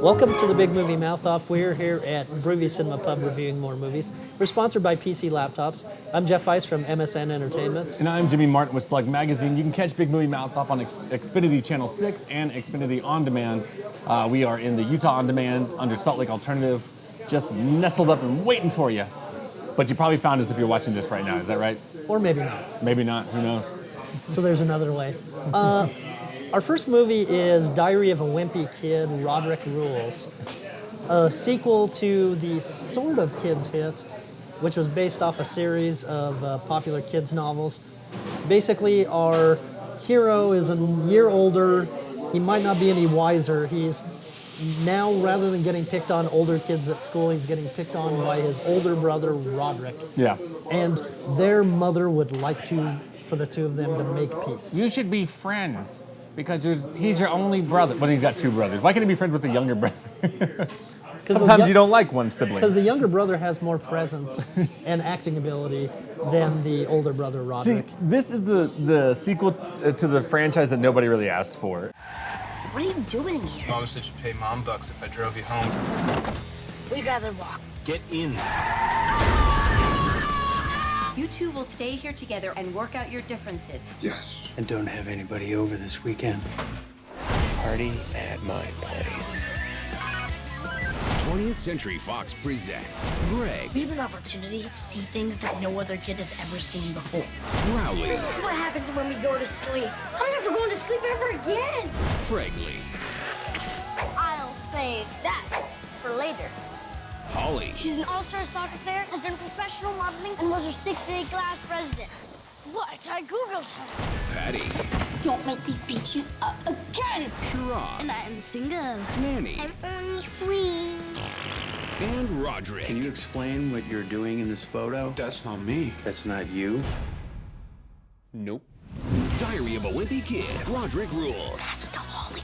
Welcome to the Big Movie Mouth Off. We're here at Groovy Cinema Pub reviewing more movies. We're sponsored by PC Laptops. I'm Jeff Weiss from MSN Entertainment. And I'm Jimmy Martin with Slug Magazine. You can catch Big Movie Mouth Off on Xfinity Channel 6 and Xfinity On Demand. We are in the Utah On Demand under Salt Lake Alternative, just nestled up and waiting for you. But you probably found us if you're watching this right now, is that right? Or maybe not. Maybe not, who knows? So there's another way. Our first movie is Diary of a Wimpy Kid, Roderick Rules, a sequel to the sort of kids hit, which was based off a series of popular kids novels. Basically, our hero is a year older. He might not be any wiser. He's now, rather than getting picked on older kids at school, he's getting picked on by his older brother, Roderick. Yeah. And their mother would like for the two of them to make peace. You should be friends. Because he's your only brother. But he's got two brothers. Why can't he be friends with the younger brother? Sometimes you don't like one sibling. Because the younger brother has more presence and acting ability than the older brother, Roderick. See, this is the sequel to the franchise that nobody really asked for. What are you doing here? Mom said you'd pay Mom bucks if I drove you home. We'd rather walk. Get in. You two will stay here together and work out your differences. Yes. And don't have anybody over this weekend. Party at my place. 20th Century Fox presents Greg, We have an opportunity to see things that no other kid has ever seen before. Rowley, This is what happens when we go to sleep. I'm never going to sleep ever again. Fregley, I'll save that for later. Holly, She's an all-star soccer player, has done professional modeling, and was her 6th grade class president. What? I Googled her. Patty, Don't make me beat you up again. Sherrod, And I'm single. Nanny, I'm only free. and Roderick. Can you explain what you're doing in this photo? That's not me. That's not you. Nope. Diary of a Wimpy Kid, Roderick Rules. Pass it to Holly.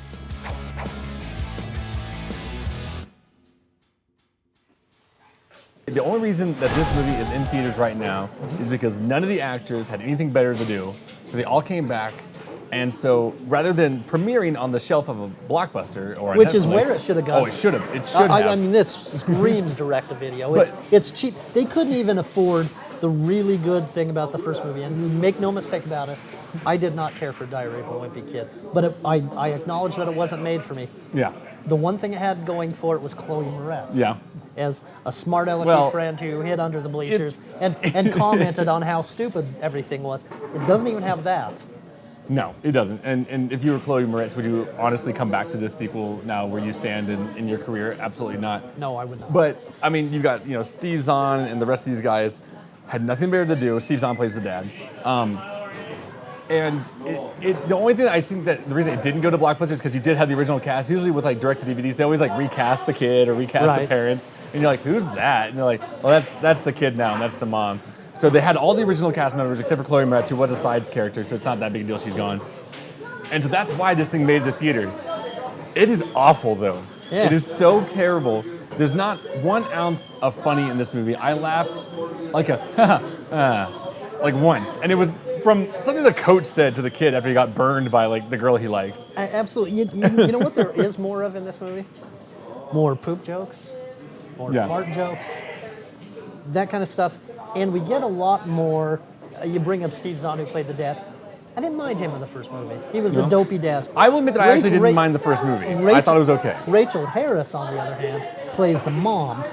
The only reason that this movie is in theaters right now is because none of the actors had anything better to do, so they all came back. And so, rather than premiering on the shelf of a Blockbuster or a Which is Netflix- where it should have gone. Oh, it should have. It should have. I mean, this screams direct-to-video. But- It's cheap. They couldn't even afford the really good thing about the first movie. And make no mistake about it, I did not care for Diary of a Wimpy Kid. But I acknowledge that it wasn't made for me. Yeah. The one thing it had going for it was Chloe Moretz. Yeah. As a smart alecky Well, friend who hid under the bleachers and commented on how stupid everything was. It doesn't even have that. No, it doesn't. And if you were Chloe Moretz, would you honestly come back to this sequel now where you stand in your career? Absolutely not. No, I would not. But, I mean, you got, Steve Zahn and the rest of these guys had nothing better to do. Steve Zahn plays the dad. And the only thing I think that the reason it didn't go to Blockbuster is because you did have the original cast. Usually with like direct to DVDs, they always like recast the kid or recast the Right. parents, and you're like, who's that? And you're like, well, that's the kid now, and that's the mom. So they had all the original cast members except for Chloe Moretz, who was a side character, so it's not that big a deal. She's gone, and so that's why this thing made it to theaters. It is awful though. Yeah. It is so terrible. There's not 1 ounce of funny in this movie. I laughed like like once, and it was from something the coach said to the kid after he got burned by like the girl he likes. Absolutely. You know what there is more of in this movie? More poop jokes, more Yeah. fart jokes, that kind of stuff. And we get a lot more. You bring up Steve Zahn, who played the dad. I didn't mind him in the first movie. He was the No? dopey dad. I will admit that I actually didn't mind the first movie. I thought it was okay. Rachel Harris, on the other hand, plays the mom.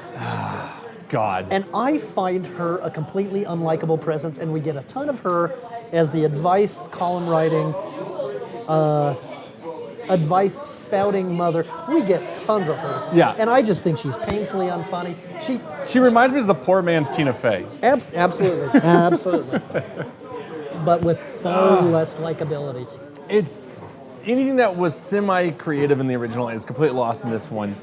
God. And I find her a completely unlikable presence, and we get a ton of her as the advice column writing, advice spouting mother. We get tons of her. Yeah. And I just think she's painfully unfunny. She reminds me of the poor man's Tina Fey. Absolutely, absolutely. But with far less likability. It's anything that was semi-creative in the original is completely lost in this one.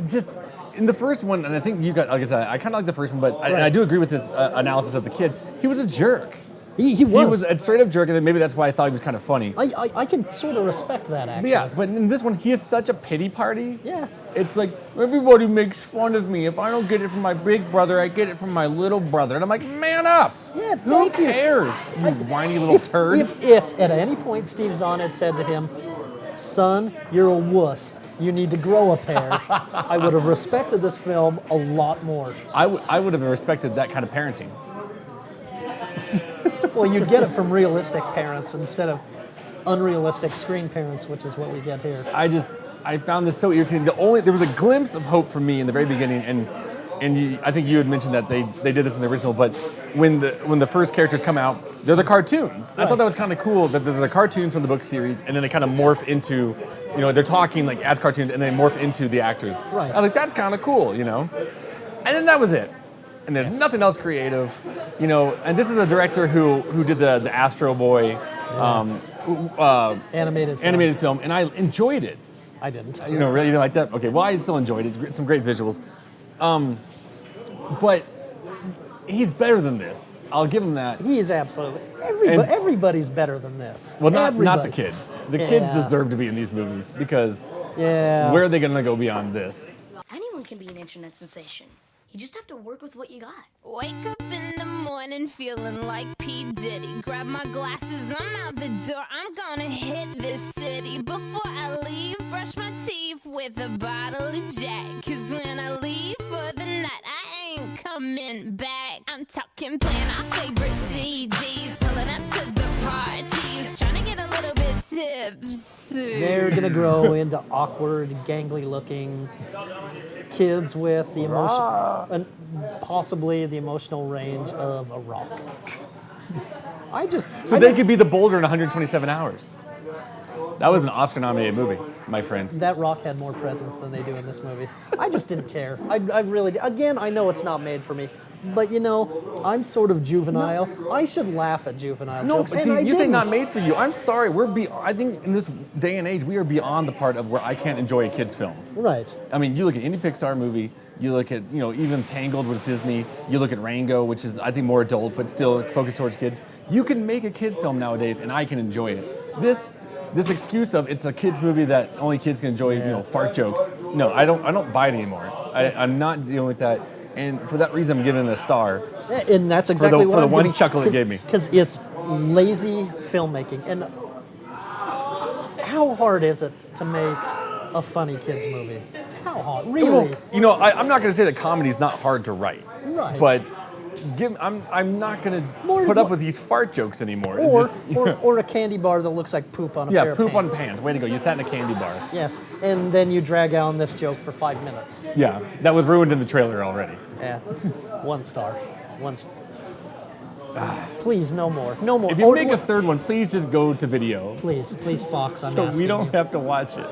Just in the first one, and I think you got, like I said, I kind of like the first one, but I do agree with this analysis of the kid. He was a jerk. He was. He was a straight up jerk, and then maybe that's why I thought he was kind of funny. I can sort of respect that, But actually. yeah, but in this one, he is such a pity party. Yeah. It's like, everybody makes fun of me. If I don't get it from my big brother, I get it from my little brother. And I'm like, man up. Yeah, Who thank you. cares? You whiny little turd. If at any point Steve Zahn had said to him, son, you're a wuss. You need to grow a pair. I would have respected this film a lot more. I would have respected that kind of parenting. Well, you'd get it from realistic parents instead of unrealistic screen parents, which is what we get here. I found this so irritating. There was a glimpse of hope for me in the very beginning, and I think you had mentioned that they did this in the original, but when the first characters come out, they're the cartoons. I thought that was kind of cool that they're the cartoons from the book series, and then they kind of morph into, they're talking like as cartoons, and they morph into the actors. Right. I was like, that's kind of cool, And then that was it. And there's nothing else creative, And this is a director who did the Astro Boy Animated film, and I enjoyed it. I didn't. Really, you didn't like that? Okay, well, I still enjoyed it. Some great visuals. But he's better than this. I'll give him that. He's absolutely. Everybody's better than this. Well, not the Everybody. kids. The kids Yeah. deserve to be in these movies because Yeah. where are they going to go beyond this? Anyone can be an internet sensation. You just have to work with what you got. Wake up in the morning feeling like P. Diddy. Grab my glasses, I'm out the door. I'm gonna hit this city. Before I leave, brush my teeth with a bottle of Jack. Cause when I leave for the night, I ain't coming back. I'm talking playing our favorite CDs, pulling up to the parties, trying to get a little bit tipsy. They're gonna grow into awkward, gangly looking kids with the emotion, and possibly the emotional range of a rock. So they could be the Boulder in 127 hours. That was an Oscar-nominated movie, my friend. That rock had more presence than they do in this movie. I just didn't care. I really, again, I know it's not made for me, but I'm sort of juvenile. No. I should laugh at juvenile jokes. No, but see, you say not made for you. I'm sorry. I think in this day and age, we are beyond the part of where I can't enjoy a kid's film. Right. I mean, you look at any Pixar movie, you look at, even Tangled was Disney, you look at Rango, which is, I think, more adult, but still focused towards kids. You can make a kid film nowadays, and I can enjoy it. This excuse of it's a kids movie that only kids can enjoy, fart jokes. No, I don't buy it anymore. I'm not dealing with that, and for that reason, I'm giving it a star. And that's exactly for the one chuckle it gave me. Because it's lazy filmmaking, and how hard is it to make a funny kids movie? How hard, really? I'm not going to say that comedy's not hard to write, Right. but I'm not going to put up with these fart jokes anymore. Or a candy bar that looks like poop on a pair of poop on pants. pants. Way to go. You sat in a candy bar. Yes, and then you drag on this joke for 5 minutes. Yeah, that was ruined in the trailer already. Yeah, 1 star. Please, no more. No more. If you make a third one, please just go to video. Please, Fox, I'm So asking we don't you. have to watch it.